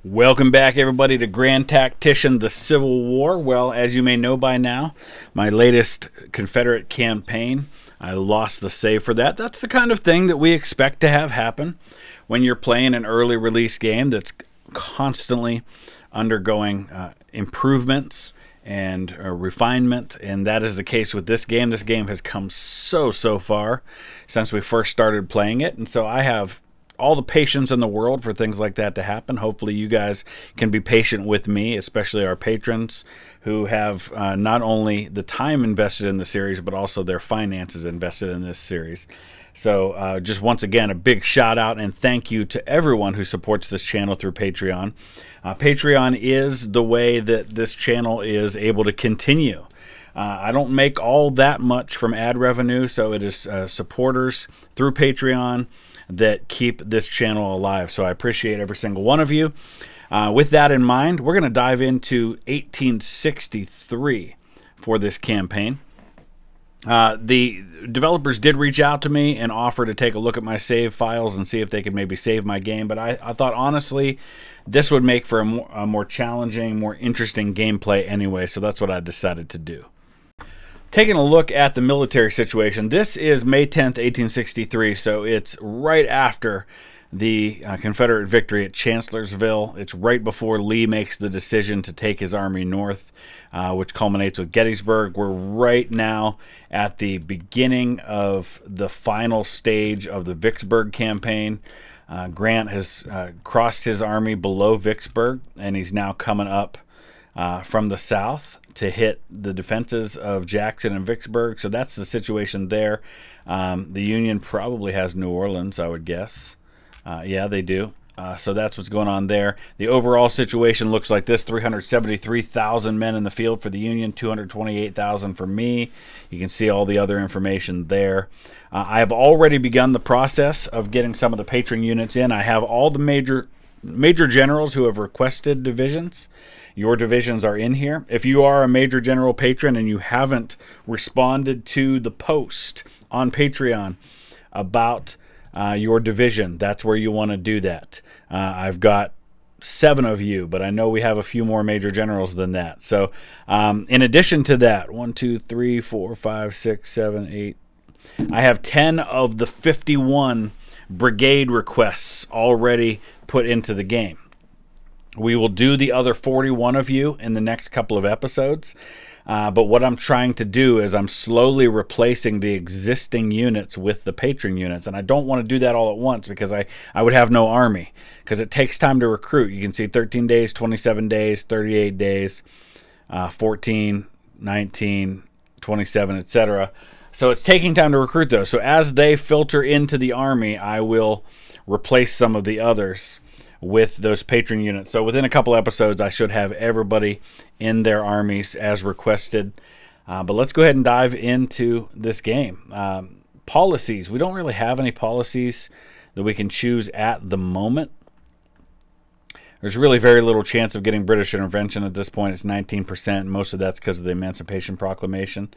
Welcome back, everybody, to Grand Tactician, the Civil War. Well, as you may know by now, my latest Confederate campaign, I lost the save for that. That's the kind of thing that we expect to have happen when you're playing an early release game that's constantly undergoing improvements and refinement, and that is the case with this game. This game has come so far since we first started playing it, and so I have all the patience in the world for things like that to happen. Hopefully you guys can be patient with me, especially our patrons who have not only the time invested in the series, but also their finances invested in this series. So just once again, a big shout out and thank you to everyone who supports this channel through Patreon. Patreon is the way that this channel is able to continue. I don't make all that much from ad revenue, so it is supporters through Patreon that keep this channel alive. So I appreciate every single one of you. With that in mind, we're going to dive into 1863 for this campaign. The developers did reach out to me and offer to take a look at my save files and see if they could maybe save my game, but I thought honestly this would make for a more challenging, more interesting gameplay anyway, so that's what I decided to do. Taking a look at the military situation, this is May 10th, 1863, so it's right after the Confederate victory at Chancellorsville. It's right before Lee makes the decision to take his army north, which culminates with Gettysburg. We're right now at the beginning of the final stage of the Vicksburg campaign. Grant has crossed his army below Vicksburg, and he's now coming up from the south to hit the defenses of Jackson and Vicksburg. So that's the situation there. The Union probably has New Orleans, I would guess. Yeah, they do. So that's what's going on there. The overall situation looks like this: 373,000 men in the field for the Union, 228,000 for me. You can see all the other information there. I have already begun the process of getting some of the patron units in. I have all the major generals who have requested divisions. Your divisions are in here. If you are a major general patron and you haven't responded to the post on Patreon about your division, that's where you want to do that. I've got 7 of you, but I know we have a few more major generals than that. So in addition to that, 1, 2, 3, 4, 5, 6, 7, 8. I have 10 of the 51 brigade requests already put into the game. We will do the other 41 of you in the next couple of episodes. But what I'm trying to do is I'm slowly replacing the existing units with the patron units. And I don't want to do that all at once because I would have no army. Because it takes time to recruit. You can see 13 days, 27 days, 38 days, 14, 19, 27, etc. So it's taking time to recruit those. So as they filter into the army, I will replace some of the others with those patron units. So within a couple episodes, I should have everybody in their armies as requested. But let's go ahead and dive into this game. Policies. We don't really have any policies that we can choose at the moment. There's really very little chance of getting British intervention at this point. It's 19%. Most of that's because of the Emancipation Proclamation.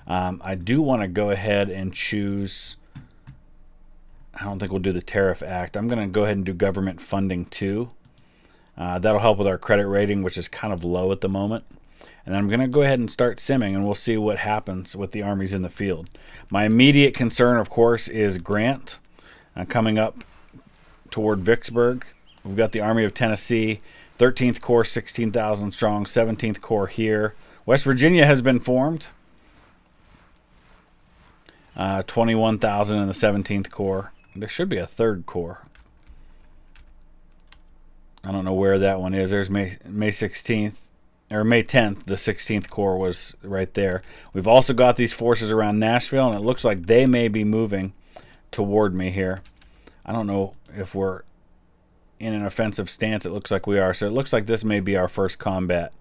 I do want to go ahead and choose... I don't think we'll do the Tariff Act. I'm going to go ahead and do government funding too. That'll help with our credit rating, which is kind of low at the moment. And then I'm going to go ahead and start simming, and we'll see what happens with the armies in the field. My immediate concern, of course, is Grant coming up toward Vicksburg. We've got the Army of Tennessee, 13th Corps, 16,000 strong, 17th Corps here. West Virginia has been formed. 21,000 in the 17th Corps. There should be a 3rd Corps. I don't know where that one is. There's May 16th, or May 10th. The 16th Corps was right there. We've also got these forces around Nashville, and it looks like they may be moving toward me here. I don't know if we're in an offensive stance. It looks like we are. So it looks like this may be our first combat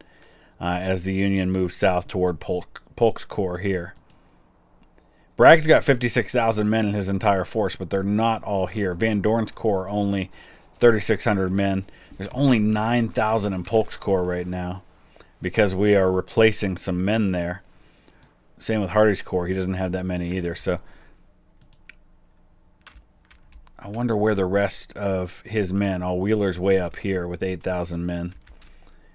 as the Union moves south toward Polk's Corps here. Bragg's got 56,000 men in his entire force, but they're not all here. Van Dorn's Corps, only 3,600 men. There's only 9,000 in Polk's Corps right now because we are replacing some men there. Same with Hardy's Corps. He doesn't have that many either. So I wonder where the rest of his men. Oh, Wheeler's way up here with 8,000 men.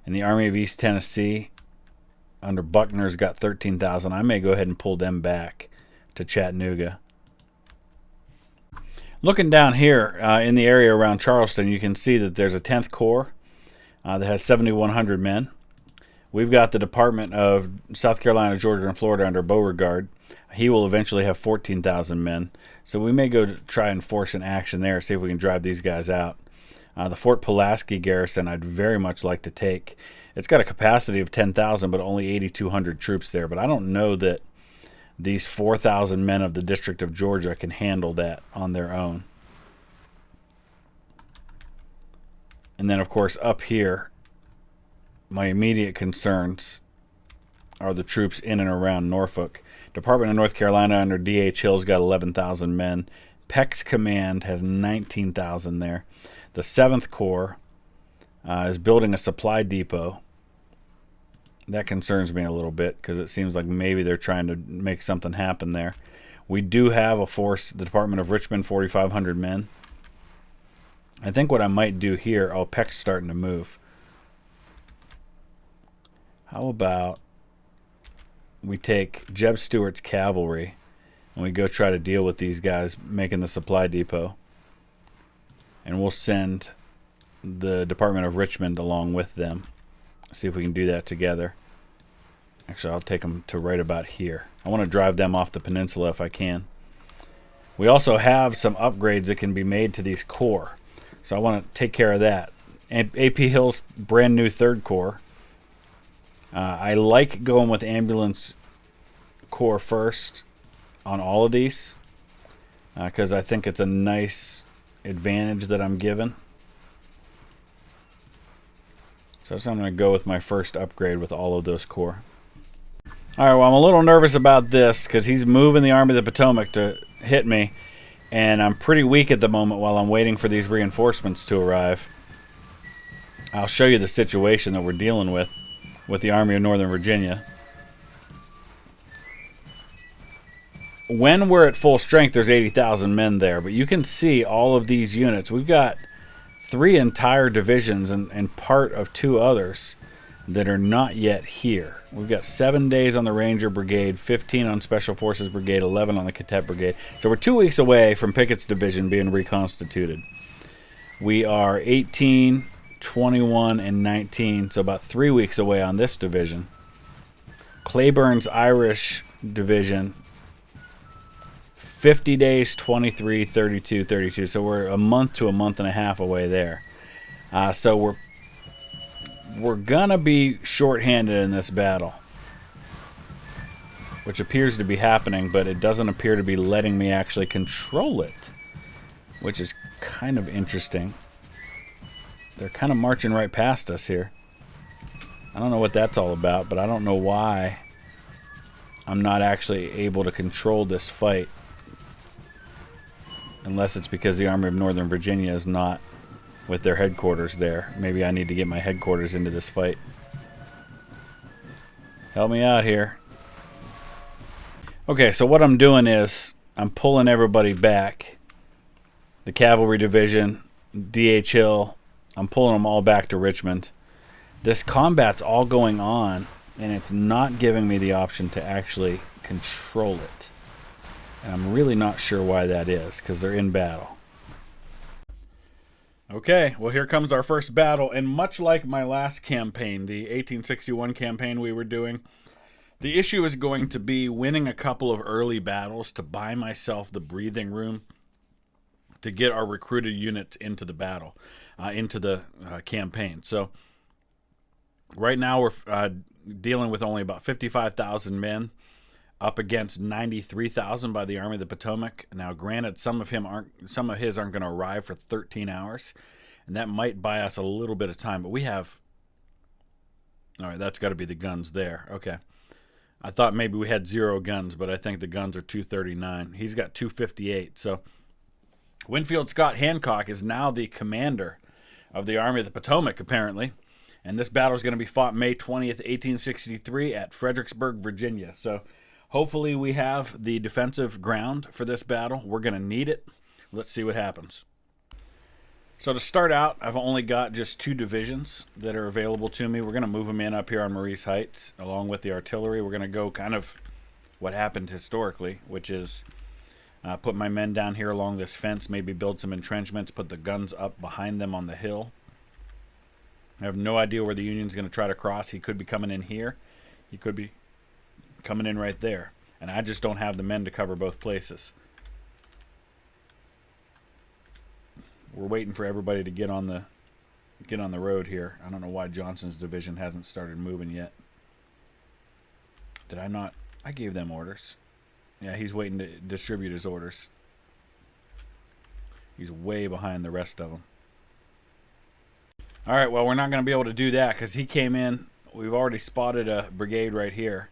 And the Army of East Tennessee under Buckner's got 13,000. I may go ahead and pull them back to Chattanooga. Looking down here in the area around Charleston, you can see that there's a 10th Corps that has 7,100 men. We've got the Department of South Carolina, Georgia, and Florida under Beauregard. He will eventually have 14,000 men. So we may go to try and force an action there, see if we can drive these guys out. The Fort Pulaski garrison I'd very much like to take. It's got a capacity of 10,000, but only 8,200 troops there. But I don't know that these 4,000 men of the District of Georgia can handle that on their own. And then, of course, up here, my immediate concerns are the troops in and around Norfolk. Department of North Carolina under D.H. Hill's got 11,000 men. Peck's command has 19,000 there. The 7th Corps is building a supply depot. That concerns me a little bit because it seems like maybe they're trying to make something happen there. We do have a force, the Department of Richmond, 4,500 men. I think what I might do here, oh, Peck's starting to move. How about we take Jeb Stuart's cavalry and we go try to deal with these guys making the supply depot. And we'll send the Department of Richmond along with them. See if we can do that together. Actually, I'll take them to right about here. I want to drive them off the peninsula if I can. We also have some upgrades that can be made to these corps. So I want to take care of that. And A.P. Hill's brand new 3rd Corps. I like going with Ambulance Corps first on all of these because I think it's a nice advantage that I'm given. So I'm going to go with my first upgrade with all of those corps. All right, well, I'm a little nervous about this because he's moving the Army of the Potomac to hit me, and I'm pretty weak at the moment while I'm waiting for these reinforcements to arrive. I'll show you the situation that we're dealing with the Army of Northern Virginia. When we're at full strength, there's 80,000 men there, but you can see all of these units. We've got 3 entire divisions and part of 2 others that are not yet here. We've got 7 days on the Ranger Brigade, 15 on Special Forces Brigade, 11 on the Cadet Brigade. So we're 2 weeks away from Pickett's division being reconstituted. We are 18, 21, and 19, so about 3 weeks away on this division. Cleburne's Irish division, 50 days, 23, 32, 32. So we're a month to a month and a half away there. So we're going to be shorthanded in this battle, which appears to be happening, but it doesn't appear to be letting me actually control it, which is kind of interesting. They're kind of marching right past us here. I don't know what that's all about, but I don't know why I'm not actually able to control this fight. Unless it's because the Army of Northern Virginia is not with their headquarters there. Maybe I need to get my headquarters into this fight. Help me out here. Okay, so what I'm doing is I'm pulling everybody back. The cavalry division, D.H. Hill, I'm pulling them all back to Richmond. This combat's all going on, and it's not giving me the option to actually control it. And I'm really not sure why that is, because they're in battle. Okay, well, here comes our first battle, and much like my last campaign, the 1861 campaign we were doing, the issue is going to be winning a couple of early battles to buy myself the breathing room to get our recruited units into the battle, into the campaign. So right now we're dealing with only about 55,000 men up against 93,000 by the Army of the Potomac. Now, granted, some of his aren't going to arrive for 13 hours, and that might buy us a little bit of time. But we have, all right, that's got to be the guns there. Okay, I thought maybe we had 0 guns, but I think the guns are 239. He's got 258. So Winfield Scott Hancock is now the commander of the Army of the Potomac, apparently. And this battle is going to be fought May 20th, 1863 at Fredericksburg, Virginia. So hopefully we have the defensive ground for this battle. We're going to need it. Let's see what happens. So to start out, I've only got just 2 divisions that are available to me. We're going to move them in up here on Maurice Heights, along with the artillery. We're going to go kind of what happened historically, which is put my men down here along this fence, maybe build some entrenchments, put the guns up behind them on the hill. I have no idea where the Union's going to try to cross. He could be coming in here. He could be coming in right there. And I just don't have the men to cover both places. We're waiting for everybody to get on the road here. I don't know why Johnson's division hasn't started moving yet. Did I not? I gave them orders. Yeah, he's waiting to distribute his orders. He's way behind the rest of them. All right, well, we're not going to be able to do that because he came in. We've already spotted a brigade right here.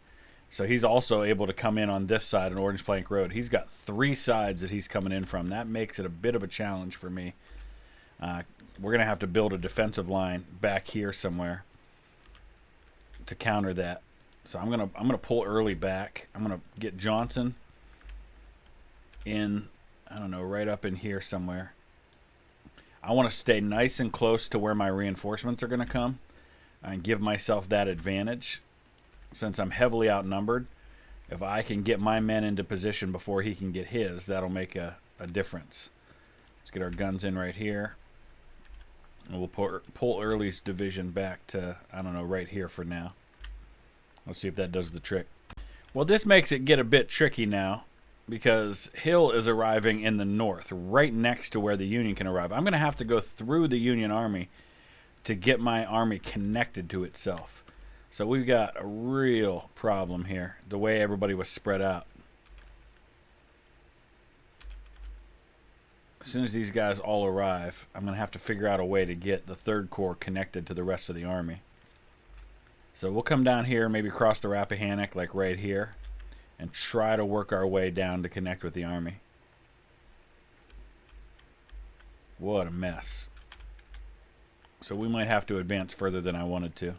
So he's also able to come in on this side on Orange Plank Road. He's got 3 sides that he's coming in from. That makes it a bit of a challenge for me. We're going to have to build a defensive line back here somewhere to counter that. So I'm gonna pull early back. I'm gonna get Johnson in, I don't know, right up in here somewhere. I want to stay nice and close to where my reinforcements are going to come and give myself that advantage. Since I'm heavily outnumbered, if I can get my men into position before he can get his, that'll make a difference. Let's get our guns in right here. And we'll pull Early's division back to, I don't know, right here for now. Let's see if that does the trick. Well, this makes it get a bit tricky now because Hill is arriving in the north, right next to where the Union can arrive. I'm going to have to go through the Union army to get my army connected to itself. So we've got a real problem here, the way everybody was spread out. As soon as these guys all arrive, I'm going to have to figure out a way to get the 3rd Corps connected to the rest of the army. So we'll come down here, maybe cross the Rappahannock, like right here, and try to work our way down to connect with the army. What a mess. So we might have to advance further than I wanted to.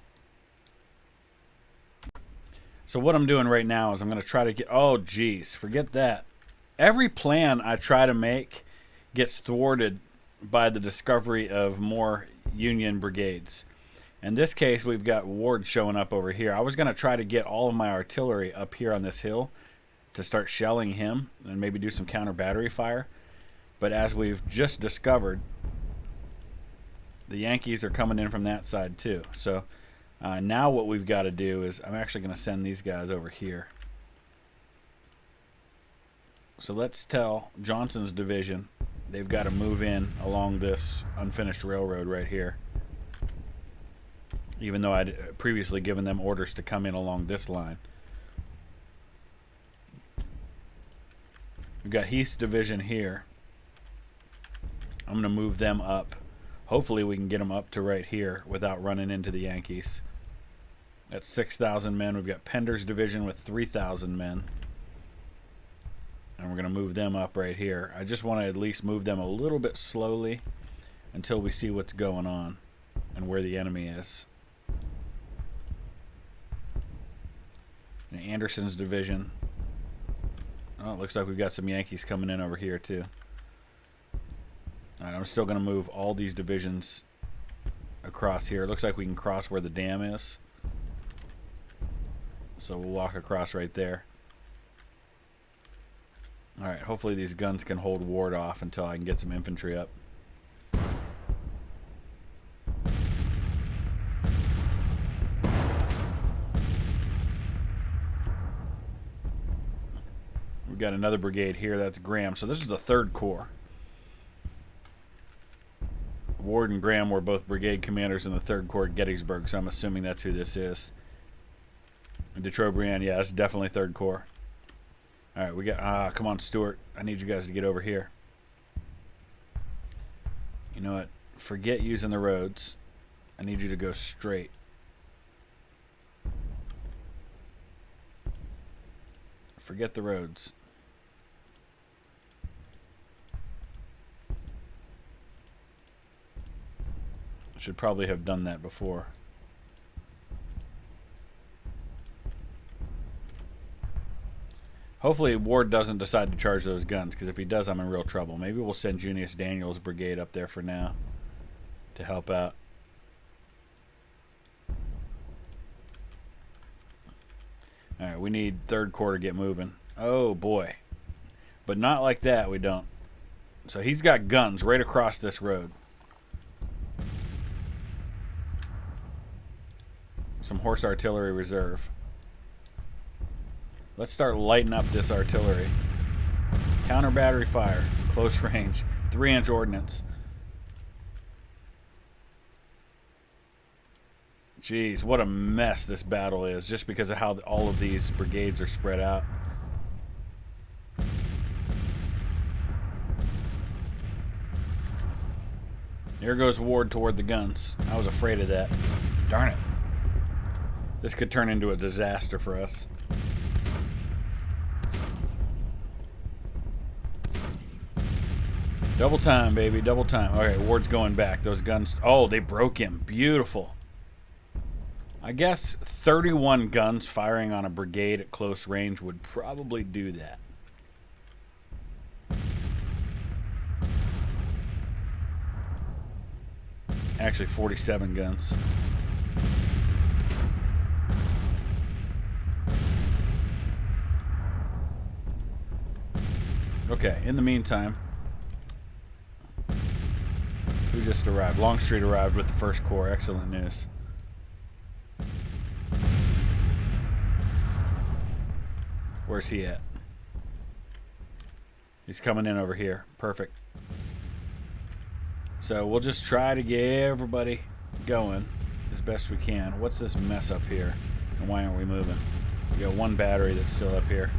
So what I'm doing right now is I'm going to try to get... Oh, geez, forget that. Every plan I try to make gets thwarted by the discovery of more Union brigades. In this case, we've got Ward showing up over here. I was going to try to get all of my artillery up here on this hill to start shelling him and maybe do some counter battery fire. But as we've just discovered, the Yankees are coming in from that side too. So now what we've got to do is I'm actually going to send these guys over here. So let's tell Johnson's division they've got to move in along this unfinished railroad right here. Even though I'd previously given them orders to come in along this line. We've got Heath's division here. I'm going to move them up. Hopefully we can get them up to right here without running into the Yankees. That's 6,000 men. We've got Pender's division with 3,000 men. And we're going to move them up right here. I just want to at least move them a little bit slowly until we see what's going on and where the enemy is. And Anderson's division. Oh, it looks like we've got some Yankees coming in over here too. Alright, I'm still going to move all these divisions across here. It looks like we can cross where the dam is. So we'll walk across right there. Alright, hopefully these guns can hold Ward off until I can get some infantry up. We've got another brigade here. That's Graham. So this is the 3rd Corps. Ward and Graham were both brigade commanders in the 3rd Corps at Gettysburg, so I'm assuming that's who this is. And de Trobriand, yeah, that's definitely 3rd Corps. All right, we got... come on, Stuart. I need you guys to get over here. You know what? Forget using the roads. I need you to go straight. Forget the roads. Should probably have done that before. Hopefully Ward doesn't decide to charge those guns, because if he does, I'm in real trouble. Maybe we'll send Junius Daniels' brigade up there for now. to help out. Alright, we need 3rd Corps to get moving. Oh boy. But not like that, we don't. So he's got guns right across this road. Some horse artillery reserve. Let's start lighting up this artillery. Counter battery fire. Close range. 3-inch ordnance. Jeez, what a mess this battle is, just because of how all of these brigades are spread out. There goes Ward toward the guns. I was afraid of that. Darn it. This could turn into a disaster for us. Double time, baby. Double time. Okay, Ward's going back. Those guns... Oh, they broke him. Beautiful. I guess 31 guns firing on a brigade at close range would probably do that. Actually, 47 guns. Okay, in the meantime, who just arrived? Longstreet arrived with the 1st Corps. Excellent news. Where's he at? He's coming in over here. Perfect. So we'll just try to get everybody going as best we can. What's this mess up here? And why aren't we moving? We got 1 battery that's still up here.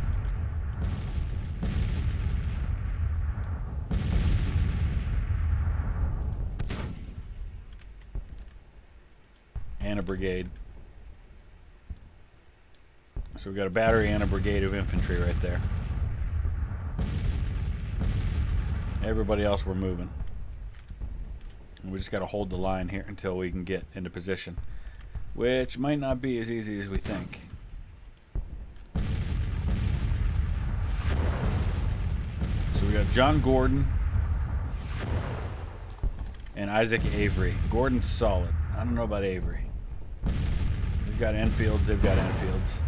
And a brigade. So we've got a battery and a brigade of infantry right there. Everybody else we're moving. And we just got to hold the line here until we can get into position, which might not be as easy as we think. So we got John Gordon and Isaac Avery. Gordon's solid. I don't know about Avery. They've got Enfields. They've got Enfields.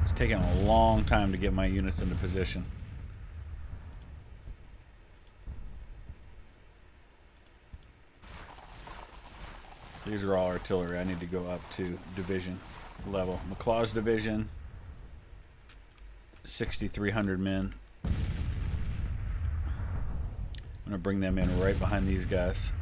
It's taking a long time to get my units into position. These are all artillery. I need to go up to division level. McClaw's division, 6,300 men. I'm going to bring them in right behind these guys.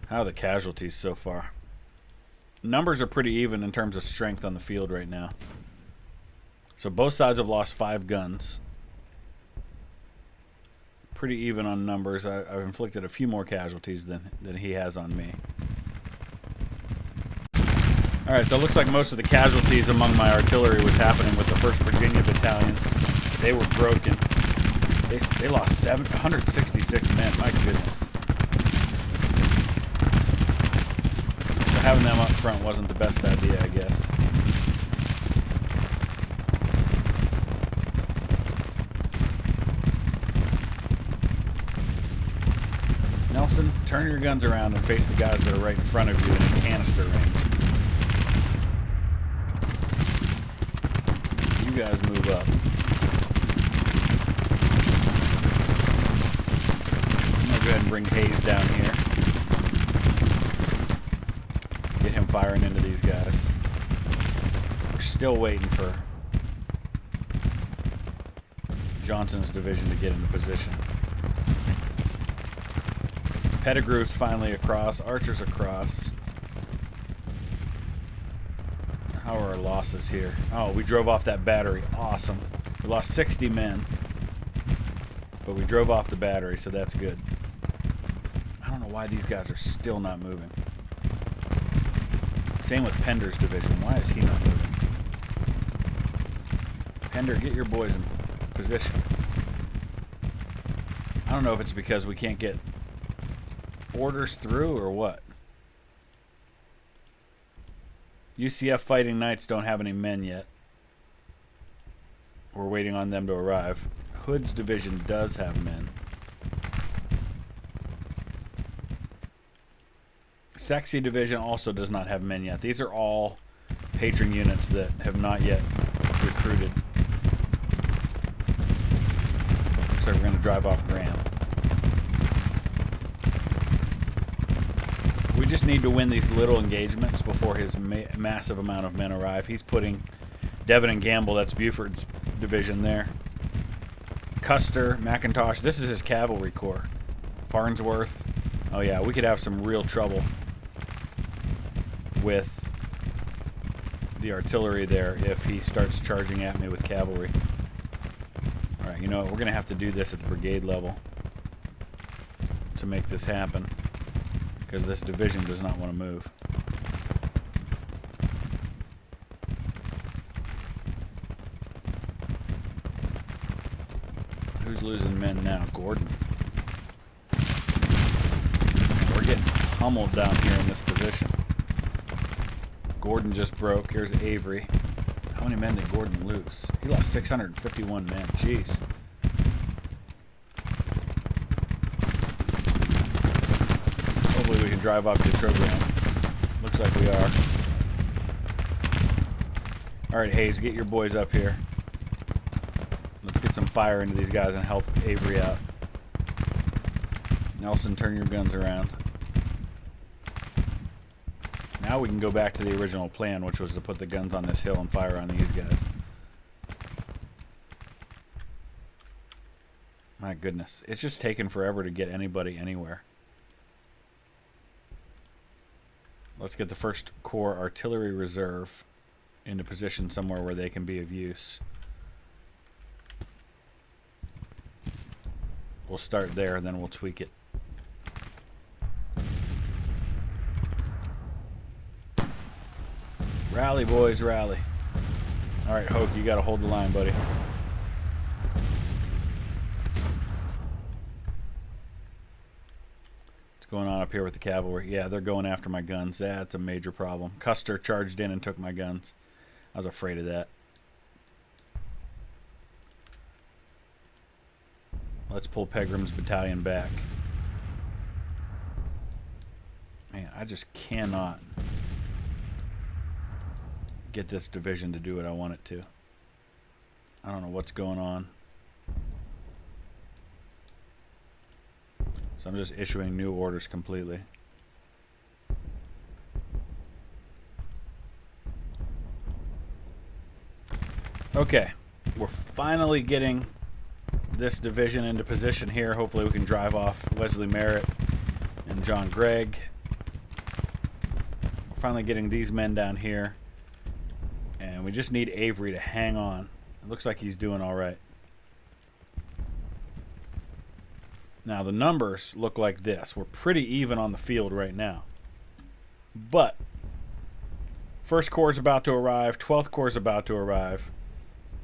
How are the casualties so far? Numbers are pretty even in terms of strength on the field right now. So both sides have lost 5 guns. Pretty even on numbers. I've inflicted a few more casualties than he has on me. Alright, so it looks like most of the casualties among my artillery was happening with the 1st Virginia Battalion. They were broken. They lost 166 men. My goodness. So having them up front wasn't the best idea, I guess. Nelson, turn your guns around and face the guys that are right in front of you in canister range. You guys move up. I'm going to go ahead and bring Hayes down here. Get him firing into these guys. We're still waiting for Johnson's division to get into position. Pettigrew's finally across. Archer's across. How are our losses here? Oh, we drove off that battery. Awesome. We lost 60 men. But we drove off the battery, so that's good. I don't know why these guys are still not moving. Same with Pender's division. Why is he not moving? Pender, get your boys in position. I don't know if it's because we can't get orders through or what. UCF Fighting Knights don't have any men yet. We're waiting on them to arrive. Hood's division does have men. Sexy division also does not have men yet. These are all patron units that have not yet recruited. Looks like we're going to drive off Graham. We just need to win these little engagements before his massive amount of men arrive. He's putting Devon and Gamble, that's Buford's division there. Custer, McIntosh, this is his cavalry corps. Farnsworth. Oh yeah, we could have some real trouble with the artillery there if he starts charging at me with cavalry. Alright, you know what? We're going to have to do this at the brigade level to make this happen, because this division does not want to move. Who's losing men now? Gordon. We're getting pummeled down here in this position. Gordon just broke. Here's Avery. How many men did Gordon lose? He lost 651 men. Jeez. Hopefully we can drive up to Trogram. Looks like we are. Alright, Hayes, get your boys up here. Let's get some fire into these guys and help Avery out. Nelson, turn your guns around. Now we can go back to the original plan, which was to put the guns on this hill and fire on these guys. My goodness. It's just taken forever to get anybody anywhere. Let's get the 1st Corps Artillery Reserve into position somewhere where they can be of use. We'll start there and then we'll tweak it. Rally, boys, rally. Alright, Hoke, you gotta hold the line, buddy. What's going on up here with the cavalry? Yeah, they're going after my guns. That's a major problem. Custer charged in and took my guns. I was afraid of that. Let's pull Pegram's battalion back. Man, I just cannot get this division to do what I want it to. I don't know what's going on. So I'm just issuing new orders completely. Okay, we're finally getting this division into position here. Hopefully we can drive off Wesley Merritt and John Gregg. We're finally getting these men down here. And we just need Avery to hang on. It looks like he's doing all right. Now the numbers look like this. We're pretty even on the field right now. But 1st Corps is about to arrive. 12th Corps is about to arrive.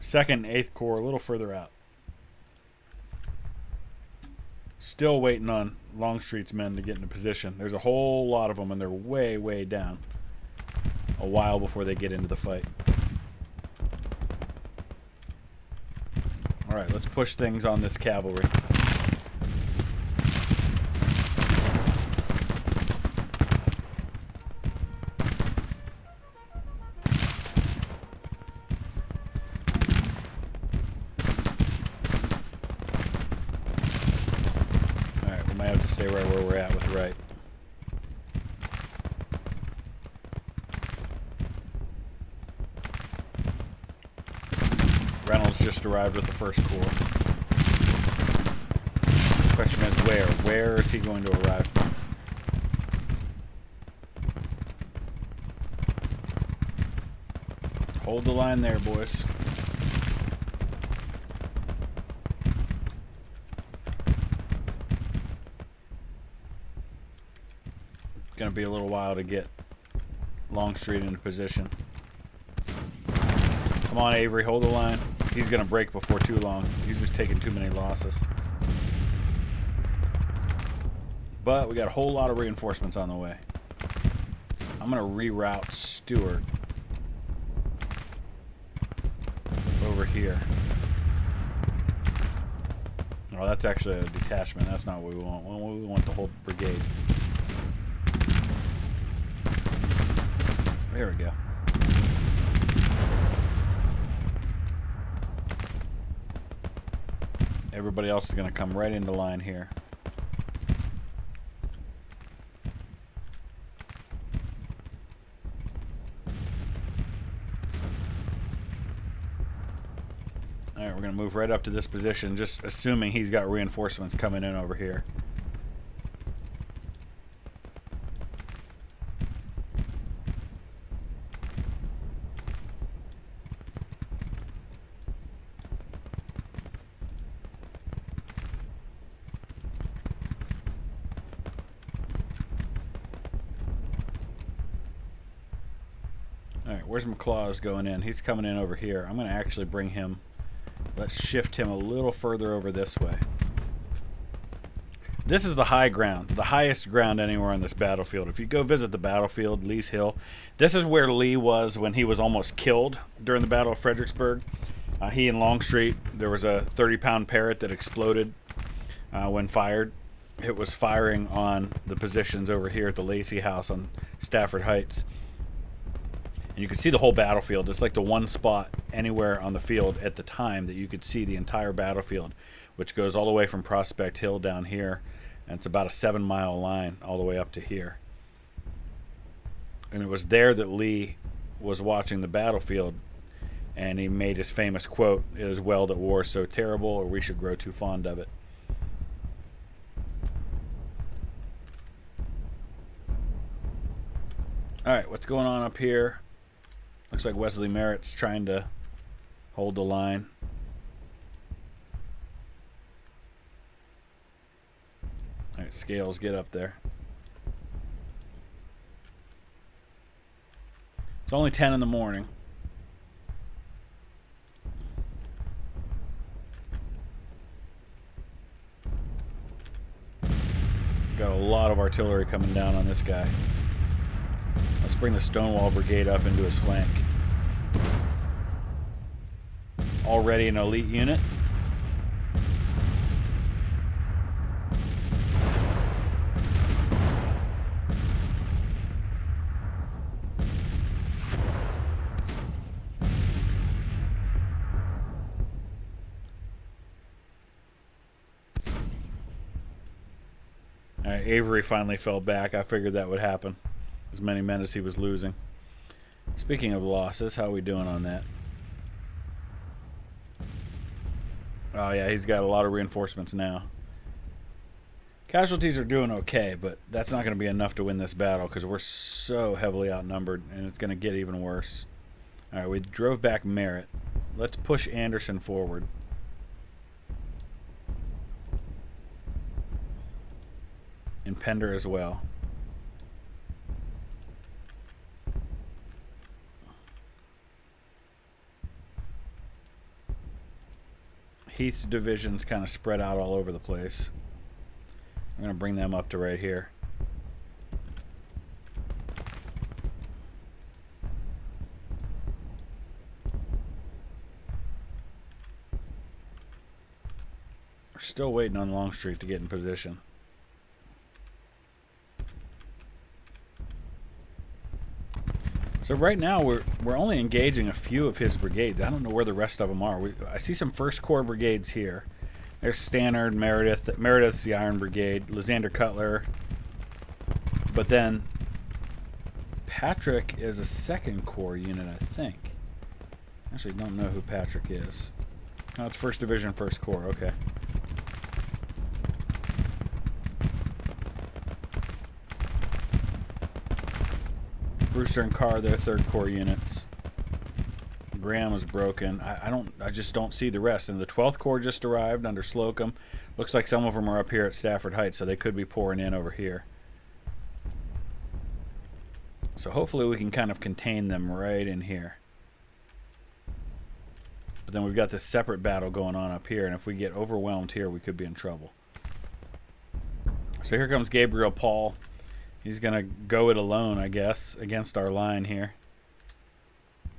2nd and 8th Corps a little further out. Still waiting on Longstreet's men to get into position. There's a whole lot of them and they're way, way down. A while before they get into the fight. Alright, let's push things on this cavalry. Alright, we might have to stay right where we're at with right. Reynolds just arrived with the 1st Corps. The question is where? Where is he going to arrive from? Hold the line there, boys. It's going to be a little while to get Longstreet into position. Come on, Avery, hold the line. He's going to break before too long. He's just taking too many losses. But we got a whole lot of reinforcements on the way. I'm going to reroute Stewart over here. Oh, that's actually a detachment. That's not what we want. We want the whole brigade. There we go. Everybody else is going to come right into line here. Alright, we're going to move right up to this position, just assuming he's got reinforcements coming in over here. Alright, where's McClaw's going in? He's coming in over here. I'm going to actually bring him... Let's shift him a little further over this way. This is the high ground, the highest ground anywhere on this battlefield. If you go visit the battlefield, Lee's Hill, this is where Lee was when he was almost killed during the Battle of Fredericksburg. He and Longstreet, there was a 30-pound parrot that exploded when fired. It was firing on the positions over here at the Lacey House on Stafford Heights. And you could see the whole battlefield. It's like the one spot anywhere on the field at the time that you could see the entire battlefield, which goes all the way from Prospect Hill down here. And it's about a 7-mile line all the way up to here. And it was there that Lee was watching the battlefield. And he made his famous quote, "It is well that war is so terrible, or we should grow too fond of it." Alright, what's going on up here? Looks like Wesley Merritt's trying to hold the line. Alright, Scales, get up there. It's only 10 in the morning. Got a lot of artillery coming down on this guy. Let's bring the Stonewall Brigade up into his flank. Already an elite unit. Alright, Avery finally fell back. I figured that would happen. As many men as he was losing. Speaking of losses, how are we doing on that? Oh yeah, he's got a lot of reinforcements now. Casualties are doing okay, but that's not going to be enough to win this battle because we're so heavily outnumbered, and it's going to get even worse. Alright, we drove back Merritt. Let's push Anderson forward. And Pender as well. Heath's division's kind of spread out all over the place. I'm going to bring them up to right here. We're still waiting on Longstreet to get in position. So right now we're only engaging a few of his brigades. I don't know where the rest of them are. I see some First Corps brigades here. There's Stannard, Meredith. Meredith's the Iron Brigade. Lysander Cutler. But then Patrick is a Second Corps unit, I think. Actually, don't know who Patrick is. Oh, it's 1st Division, 1st Corps. Okay. Brewster and Carr, they're 3rd Corps units. Graham is broken. I just don't see the rest. And the 12th Corps just arrived under Slocum. Looks like some of them are up here at Stafford Heights, so they could be pouring in over here. So hopefully we can kind of contain them right in here. But then we've got this separate battle going on up here, and if we get overwhelmed here, we could be in trouble. So here comes Gabriel Paul. He's going to go it alone, I guess, against our line here.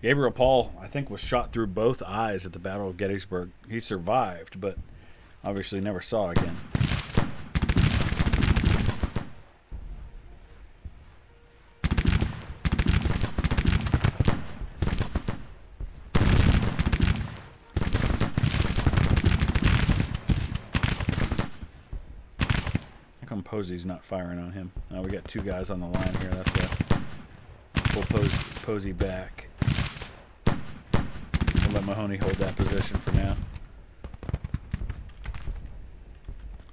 Gabriel Paul, I think, was shot through both eyes at the Battle of Gettysburg. He survived, but obviously never saw again. Posey's not firing on him. Now we got two guys on the line here. That's why. Let's pull Posey back. We'll let Mahoney hold that position for now.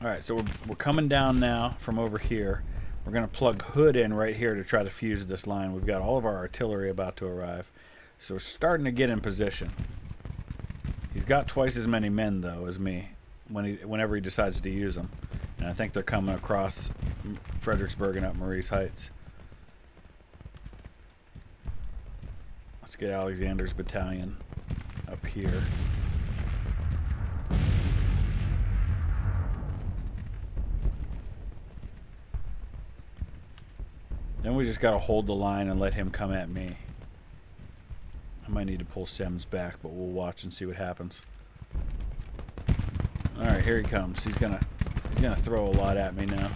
Alright, so we're coming down now from over here. We're going to plug Hood in right here to try to fuse this line. We've got all of our artillery about to arrive. So we're starting to get in position. He's got twice as many men, though, as me whenever he decides to use them. And I think they're coming across Fredericksburg and up Marie's Heights. Let's get Alexander's battalion up here. Then we just got to hold the line and let him come at me. I might need to pull Sims back, but we'll watch and see what happens. Alright, here he comes. He's gonna throw a lot at me now.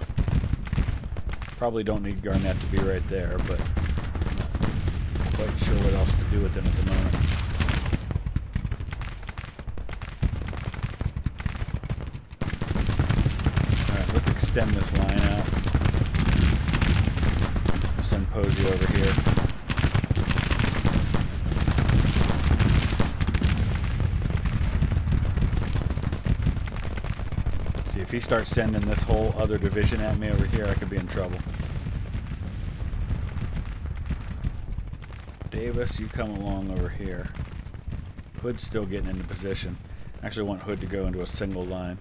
Probably don't need Garnett to be right there, but I'm not quite sure what else to do with him at the moment. Alright, let's extend this line out. I'll send Posey over here. If he starts sending this whole other division at me over here, I could be in trouble. Davis, you come along over here. Hood's still getting into position. I actually want Hood to go into a single line.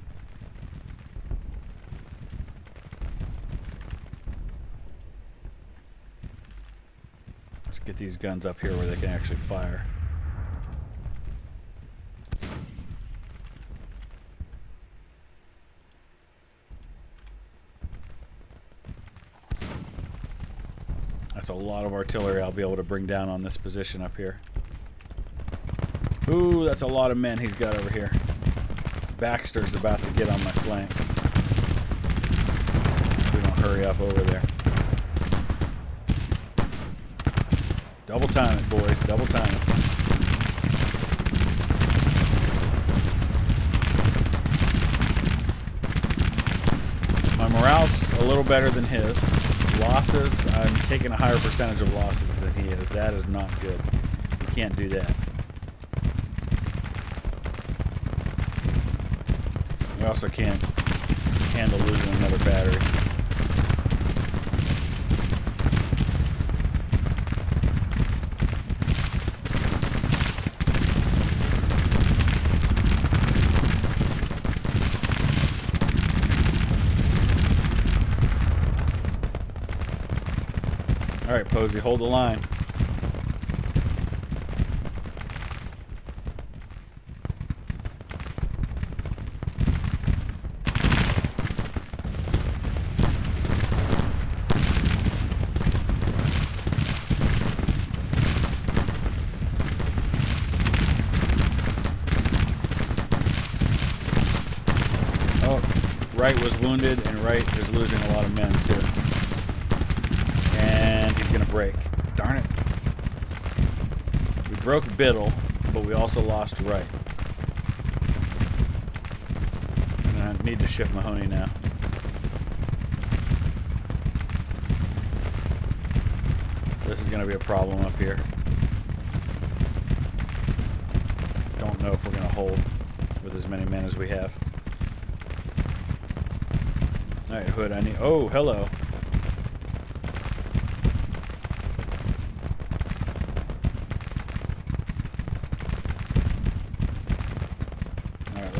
Let's get these guns up here where they can actually fire. That's a lot of artillery I'll be able to bring down on this position up here. Ooh, that's a lot of men he's got over here. Baxter's about to get on my flank. We don't hurry up over there. Double time it, boys. Double time it. My morale's a little better than his. Losses, I'm taking a higher percentage of losses than he is. That is not good. You can't do that. We also can't handle losing another battery. Alright, Posey, hold the line. Oh, Wright was wounded, and Wright is losing a lot of men, too. And he's going to break. Darn it. We broke Biddle, but we also lost Wright. And I need to shift Mahoney now. This is going to be a problem up here. Don't know if we're going to hold with as many men as we have. Alright, Hood, I need... Oh, hello.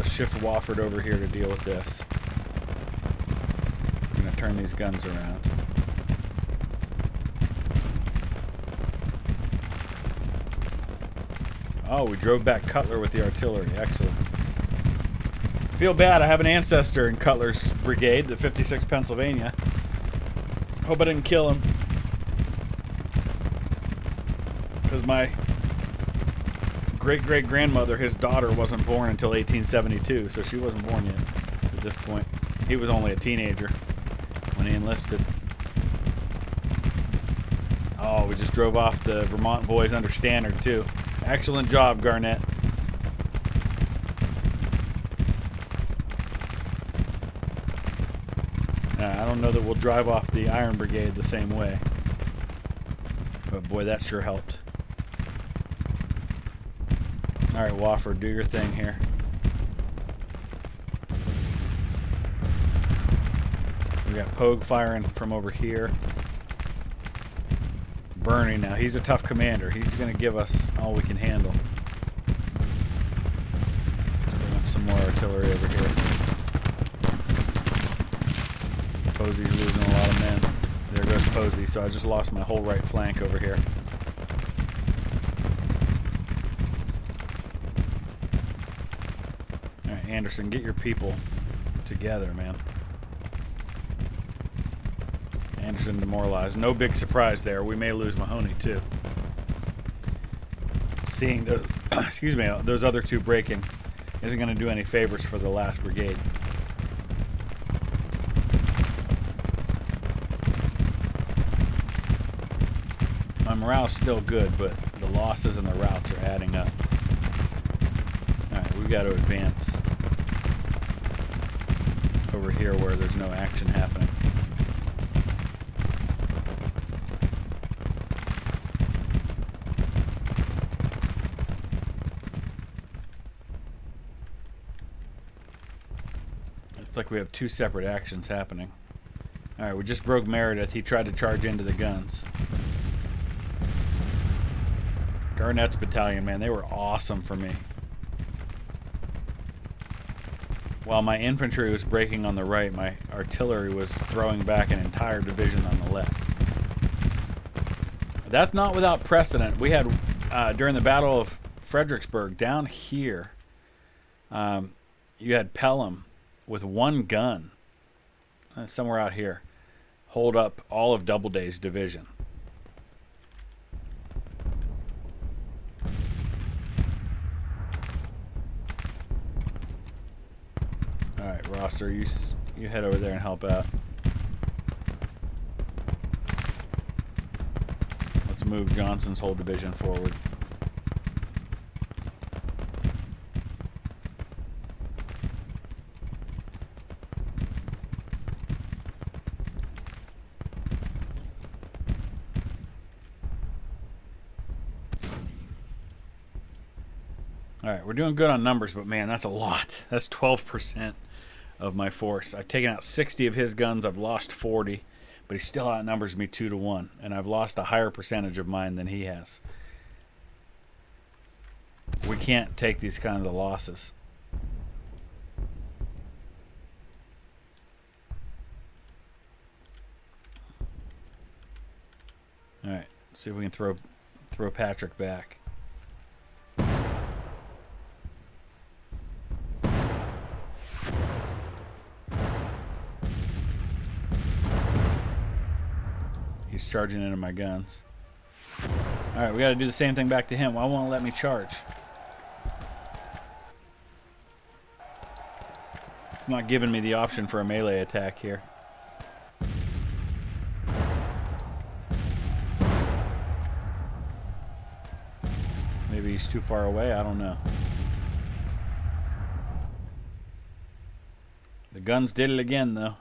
Shift Wofford over here to deal with this. I'm going to turn these guns around. Oh, we drove back Cutler with the artillery. Excellent. Feel bad. I have an ancestor in Cutler's brigade, the 56th Pennsylvania. Hope I didn't kill him. Because my great-great-grandmother, his daughter, wasn't born until 1872, so she wasn't born yet at this point. He was only a teenager when he enlisted. Oh, we just drove off the Vermont boys under standard, too. Excellent job, Garnett. I don't know that we'll drive off the Iron Brigade the same way. But boy, that sure helped. Alright, Wofford, do your thing here. We got Pogue firing from over here. Bernie now, he's a tough commander. He's going to give us all we can handle. Let's bring up some more artillery over here. Posey's losing a lot of men. There goes Posey, so I just lost my whole right flank over here. Alright, Anderson, get your people together, man. Anderson demoralized. No big surprise there. We may lose Mahoney, too. Seeing the, excuse me, those other two breaking isn't going to do any favors for the last brigade. My morale's still good, but the losses and the routes are adding up. Alright, we've got to advance over here where there's no action happening. It's like we have two separate actions happening. Alright, we just broke Meredith. He tried to charge into the guns. Garnett's battalion, man, they were awesome for me. While my infantry was breaking on the right, my artillery was throwing back an entire division on the left. That's not without precedent. We had, during the Battle of Fredericksburg, down here, you had Pelham with one gun, somewhere out here, hold up all of Doubleday's division. Alright, Rosser, you head over there and help out. Let's move Johnson's whole division forward. Alright, we're doing good on numbers, but man, that's a lot. That's 12% of my force. I've taken out 60 of his guns. I've lost 40, but he still outnumbers me 2-1, and I've lost a higher percentage of mine than he has. We can't take these kinds of losses. Alright, see if we can throw Patrick back. He's charging into my guns. Alright, we got to do the same thing back to him. Why won't it let me charge? It's not giving me the option for a melee attack here. Maybe he's too far away. I don't know. The guns did it again, though.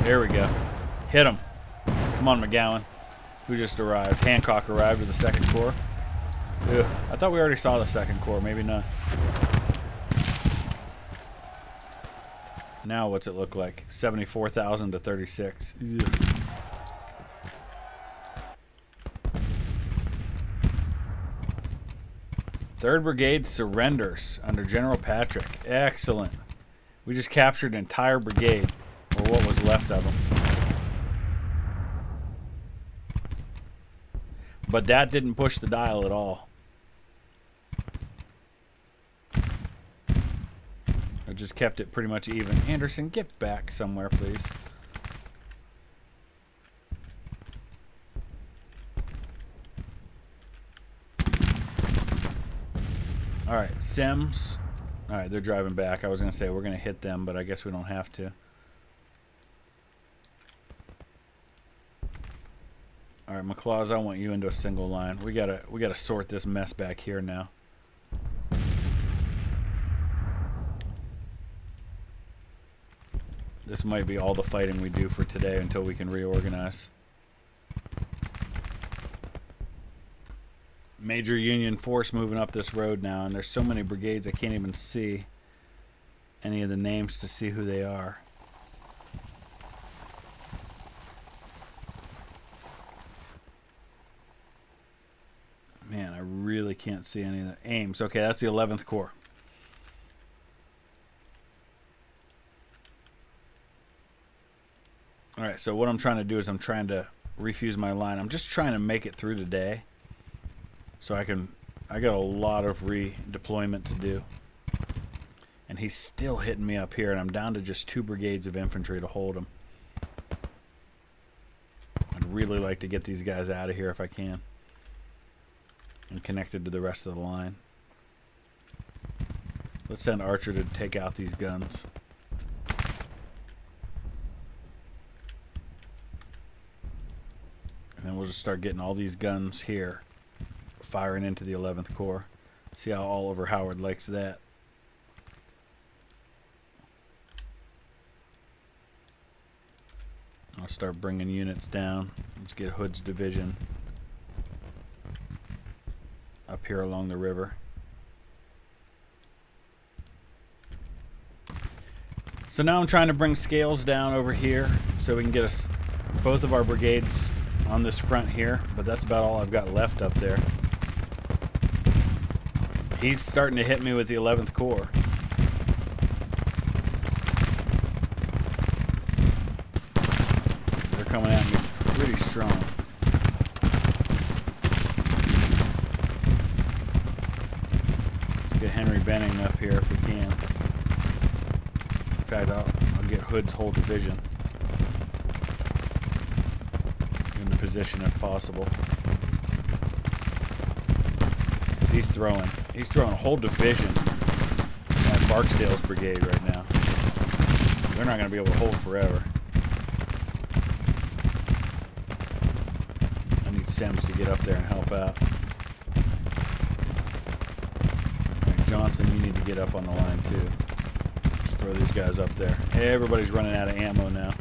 There we go. Hit him. Come on, McGowan. Who just arrived? Hancock arrived with the 2nd Corps. Ugh. I thought we already saw the 2nd Corps. Maybe not. Now what's it look like? 74,000 to 36. Ugh. Third Brigade surrenders under General Patrick. Excellent. We just captured an entire brigade. Or what was left of them. But that didn't push the dial at all. It just kept it pretty much even. Anderson, get back somewhere, please. All right, Sims. All right, they're driving back. I was going to say we're going to hit them, but I guess we don't have to. All right, McClaws, I want you into a single line. We gotta sort this mess back here now. This might be all the fighting we do for today until we can reorganize. Major Union force moving up this road now, and there's so many brigades I can't even see any of the names to see who they are. Man, I really can't see any of the Ames. Okay, that's the 11th Corps. Alright, so what I'm trying to do is I'm trying to refuse my line. I'm just trying to make it through today. So I got a lot of redeployment to do. And he's still hitting me up here, and I'm down to just 2 brigades of infantry to hold him. I'd really like to get these guys out of here if I can. And connected to the rest of the line. Let's send Archer to take out these guns. And then we'll just start getting all these guns here firing into the 11th Corps. See how Oliver Howard likes that. I'll start bringing units down. Let's get Hood's division up here along the river. So now I'm trying to bring Scales down over here so we can get us both of our brigades on this front here, but that's about all I've got left up there. He's starting to hit me with the 11th Corps. They're coming at me pretty strong. Let's get Henry Benning up here if we can. In fact, I'll get Hood's whole division into position if possible. He's throwing a whole division at Barksdale's brigade right now. They're not going to be able to hold forever. I need Sims to get up there and help out. Right, Johnson, you need to get up on the line too. Let's throw these guys up there. Hey, everybody's running out of ammo now.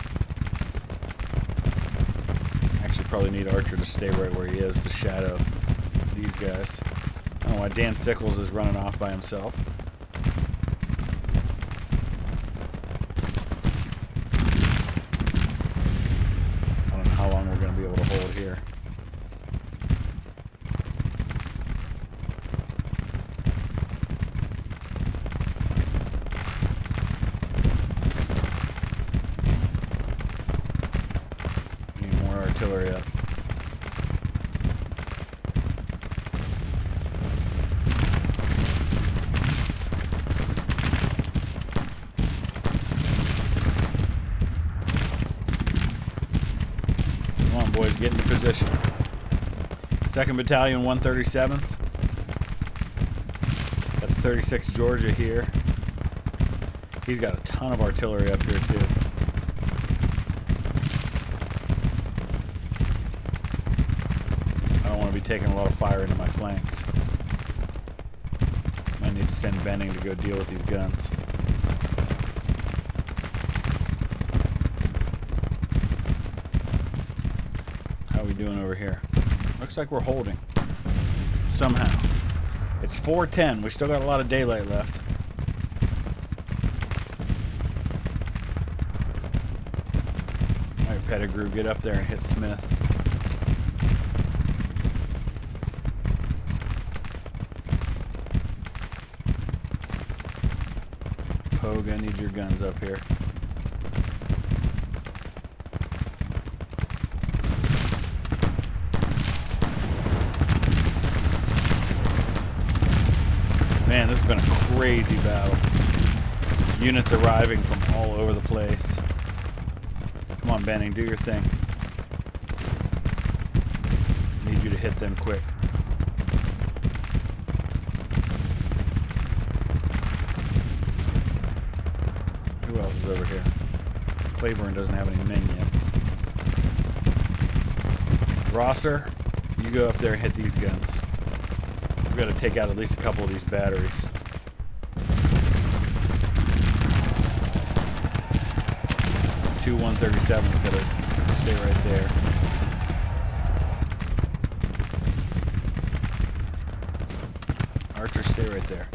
Actually, probably need Archer to stay right where he is to shadow these guys. I don't know why Dan Sickles is running off by himself. I don't know how long we're going to be able to hold here. Need more artillery up. Boys, get into position. 2nd Battalion, 137th. That's 36 Georgia here. He's got a ton of artillery up here too. I don't want to be taking a lot of fire into my flanks. I need to send Benning to go deal with these guns. Doing over here? Looks like we're holding somehow. It's 4:10. We still got a lot of daylight left. All right, Pettigrew, get up there and hit Smith. Pogue, I need your guns up here. Man, this has been a crazy battle. Units arriving from all over the place. Come on, Benning, do your thing. Need you to hit them quick. Who else is over here? Claiborne doesn't have any men yet. Rosser, you go up there and hit these guns. We've got to take out at least a couple of these batteries. Two 137's got to stay right there. Archers, stay right there.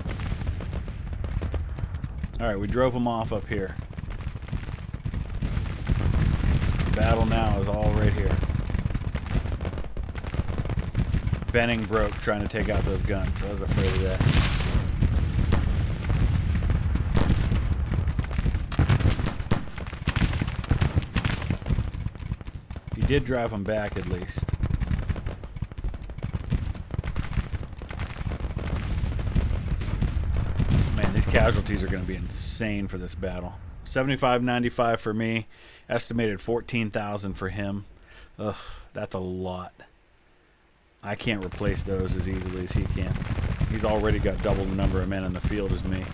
Alright, we drove them off up here. The battle now is all right here. Benning broke trying to take out those guns. I was afraid of that. He did drive them back at least. Man, these casualties are going to be insane for this battle. 75.95 for me. Estimated 14,000 for him. Ugh, that's a lot. I can't replace those as easily as he can. He's already got double the number of men in the field as me.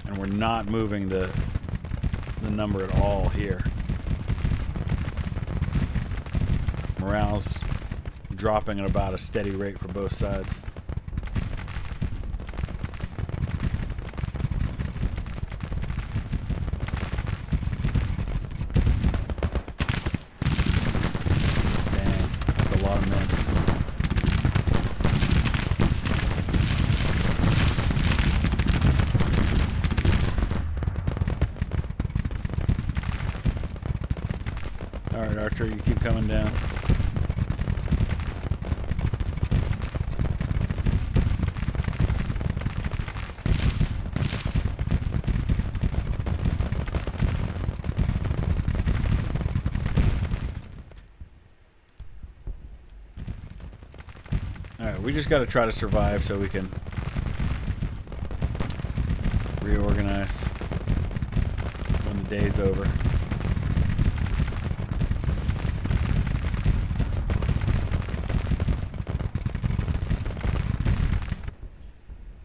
And we're not moving the number at all here. Morale's dropping at about a steady rate for both sides. Alright, Archer, you keep coming down. Alright, we just got to try to survive so we can reorganize when the day's over.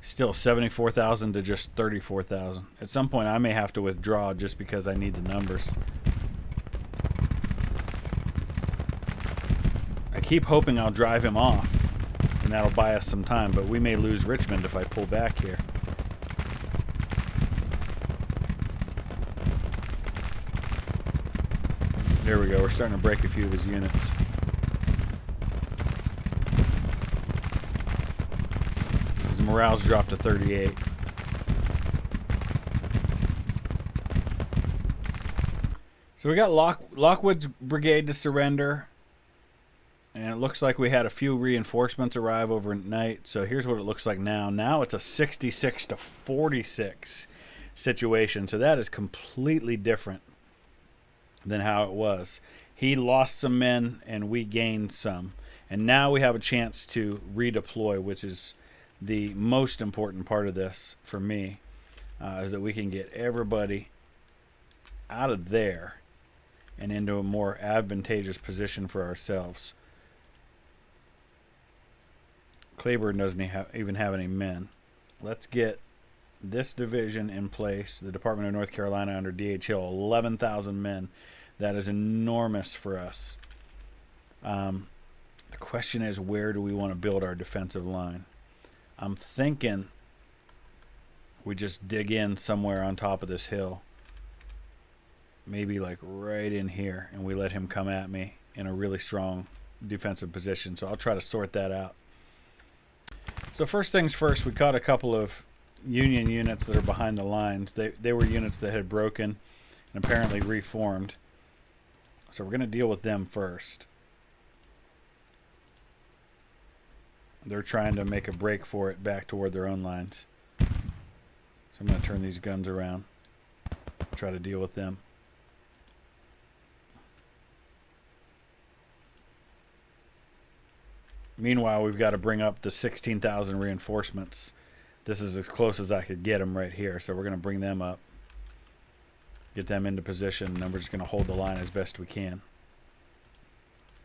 Still 74,000 to just 34,000. At some point I may have to withdraw just because I need the numbers. I keep hoping I'll drive him off and that'll buy us some time, but we may lose Richmond if I pull back here. There we go, we're starting to break a few of his units. Morale's dropped to 38. So we got Lockwood's brigade to surrender. And it looks like we had a few reinforcements arrive overnight. So here's what it looks like now. Now it's a 66 to 46 situation. So that is completely different than how it was. He lost some men and we gained some. And now we have a chance to redeploy, which is the most important part of this for me, is that we can get everybody out of there and into a more advantageous position for ourselves. Claiborne doesn't even have any men. Let's get this division in place, the Department of North Carolina under D.H. Hill, 11,000 men. That is enormous for us. The question is, where do we want to build our defensive line? I'm thinking we just dig in somewhere on top of this hill. Maybe like right in here, and we let him come at me in a really strong defensive position. So I'll try to sort that out. So first things first, we caught a couple of Union units that are behind the lines. They were units that had broken and apparently reformed. So we're going to deal with them first. They're trying to make a break for it back toward their own lines. So I'm going to turn these guns around. Try to deal with them. Meanwhile, we've got to bring up the 16,000 reinforcements. This is as close as I could get them right here, so we're going to bring them up. Get them into position, and then we're just going to hold the line as best we can.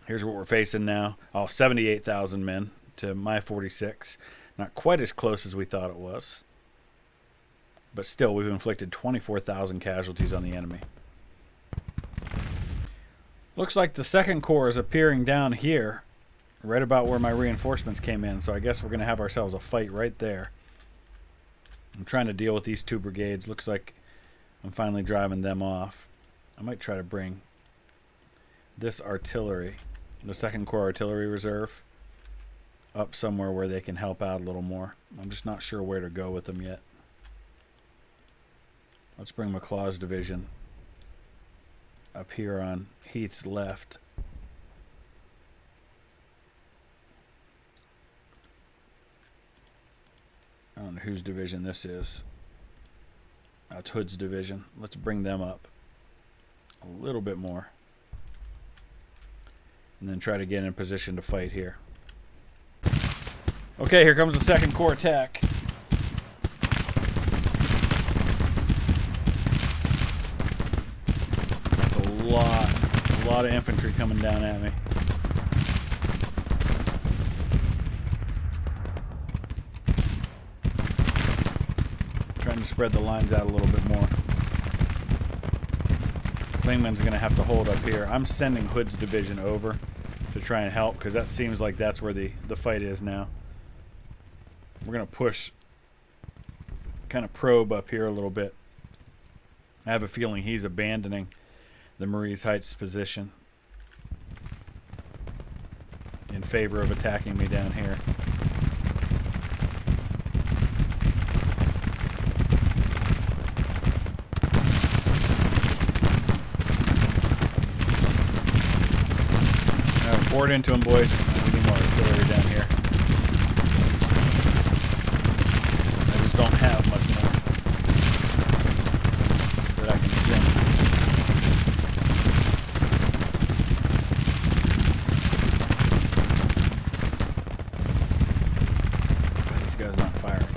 Here's what we're facing now. Oh, 78,000 men to my 46. Not quite as close as we thought it was. But still, we've inflicted 24,000 casualties on the enemy. Looks like the second corps is appearing down here, right about where my reinforcements came in, so I guess we're going to have ourselves a fight right there. I'm trying to deal with these two brigades. Looks like I'm finally driving them off. I might try to bring this artillery, the second corps artillery reserve, up somewhere where they can help out a little more. I'm just not sure where to go with them yet. Let's bring McClaw's division up here on Heath's left. I don't know whose division this is. That's Hood's division. Let's bring them up a little bit more. And then try to get in position to fight here. Okay, here comes the second corps attack. That's a lot of infantry coming down at me. Trying to spread the lines out a little bit more. Klingman's going to have to hold up here. I'm sending Hood's division over to try and help, because that seems like that's where the fight is now. We're going to push, kind of probe up here a little bit. I have a feeling he's abandoning the Marie's Heights position in favor of attacking me down here. Pour it into him, boys. We need more artillery down here. I just don't have much more that I can send. Why are these guys not firing?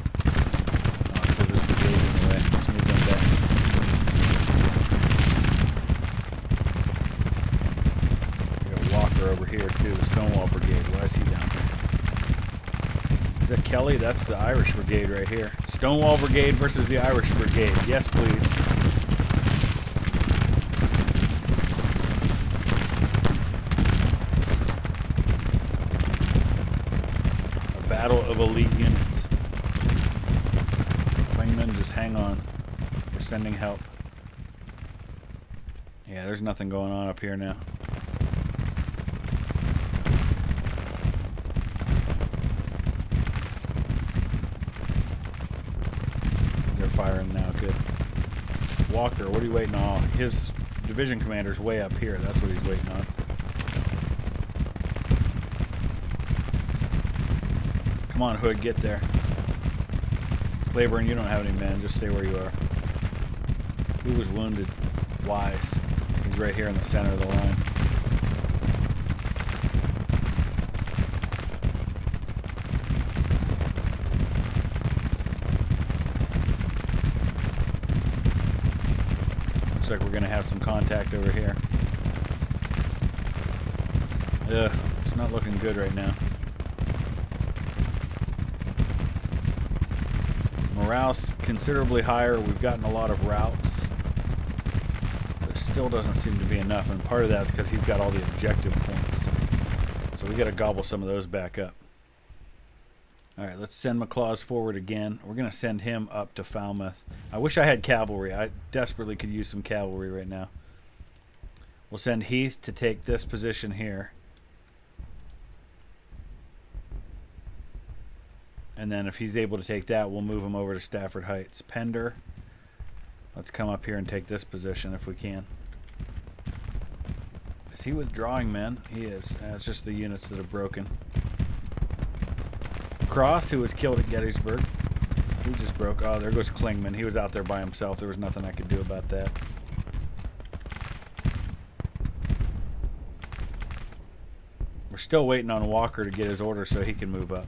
Oh, because this brigade's in the way. Let's move them back. Over here too, the Stonewall Brigade. Why is he down there? Is that Kelly? That's the Irish Brigade right here. Stonewall Brigade versus the Irish Brigade. Yes, please. A battle of elite units. Klingman, just hang on. We're sending help. Yeah, there's nothing going on up here now. Firing now, good. Walker, what are you waiting on? His division commander's way up here. That's what he's waiting on. Come on, Hood, get there. Claiborne, you don't have any men. Just stay where you are. Who was wounded? Wise. He's right here in the center of the line. Looks like we're going to have some contact over here. Ugh, it's not looking good right now. Morale's considerably higher. We've gotten a lot of routes. But it still doesn't seem to be enough, and part of that is because he's got all the objective points. So we got to gobble some of those back up. Alright, let's send McClaws forward again. We're going to send him up to Falmouth. I wish I had cavalry. I desperately could use some cavalry right now. We'll send Heath to take this position here. And then if he's able to take that, we'll move him over to Stafford Heights. Pender, let's come up here and take this position if we can. Is he withdrawing men? He is. It's just the units that have broken. Cross, who was killed at Gettysburg. He just broke. Oh, there goes Klingman. He was out there by himself. There was nothing I could do about that. still waiting on Walker to get his order so he can move up.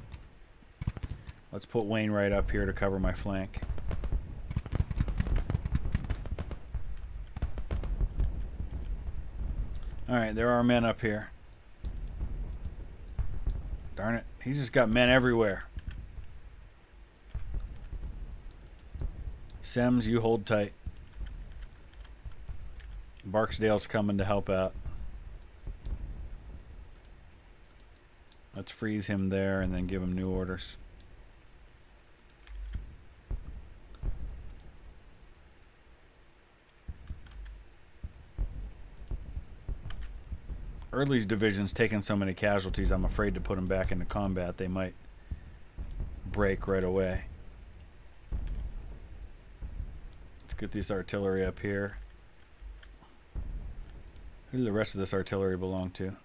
Let's put Wainwright up here to cover my flank. Alright, there are men up here. Darn it. He's just got men everywhere. Sims, you hold tight. Barksdale's coming to help out. Let's freeze him there and then give him new orders. Early's division's taking so many casualties, I'm afraid to put them back into combat. They might break right away. Let's get this artillery up here. Who do the rest of this artillery belong to?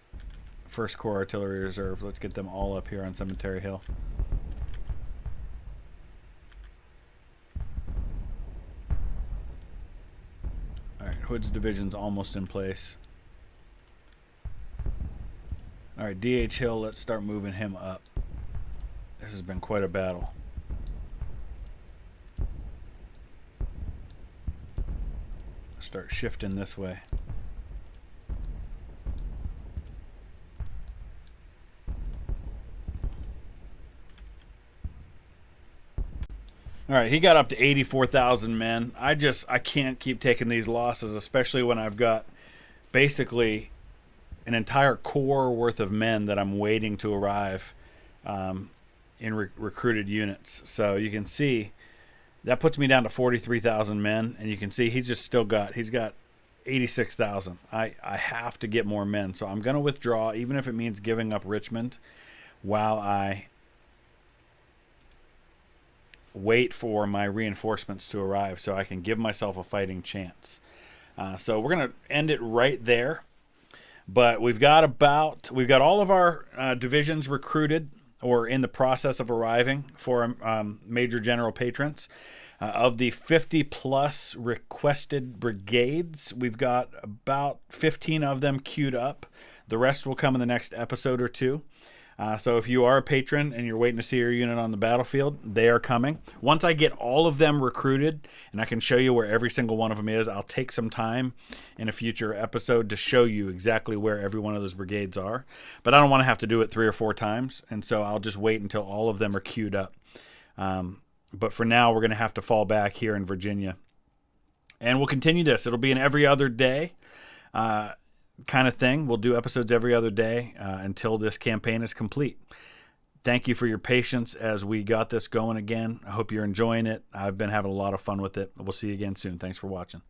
First Corps Artillery Reserve. Let's get them all up here on Cemetery Hill. Alright, Hood's division's almost in place. Alright, DH Hill, let's start moving him up. This has been quite a battle. Start shifting this way. Alright, he got up to 84,000 men. I can't keep taking these losses, especially when I've got basically an entire corps worth of men that I'm waiting to arrive in recruited units. So you can see that puts me down to 43,000 men, and you can see he's got 86,000. I have to get more men, so I'm going to withdraw, even if it means giving up Richmond, while I wait for my reinforcements to arrive so I can give myself a fighting chance. So we're going to end it right there. But we've got all of our divisions recruited or in the process of arriving for Major General Patrons. Of the 50 plus requested brigades, we've got about 15 of them queued up. The rest will come in the next episode or two. So if you are a patron and you're waiting to see your unit on the battlefield, they are coming. Once I get all of them recruited and I can show you where every single one of them is, I'll take some time in a future episode to show you exactly where every one of those brigades are. But I don't want to have to do it 3 or 4 times, and so I'll just wait until all of them are queued up. But for now, we're going to have to fall back here in Virginia. And we'll continue this. It'll be an every other day kind of thing. We'll do episodes every other day until this campaign is complete. Thank you for your patience as we got this going again. I hope you're enjoying it. I've been having a lot of fun with it. We'll see you again soon. Thanks for watching.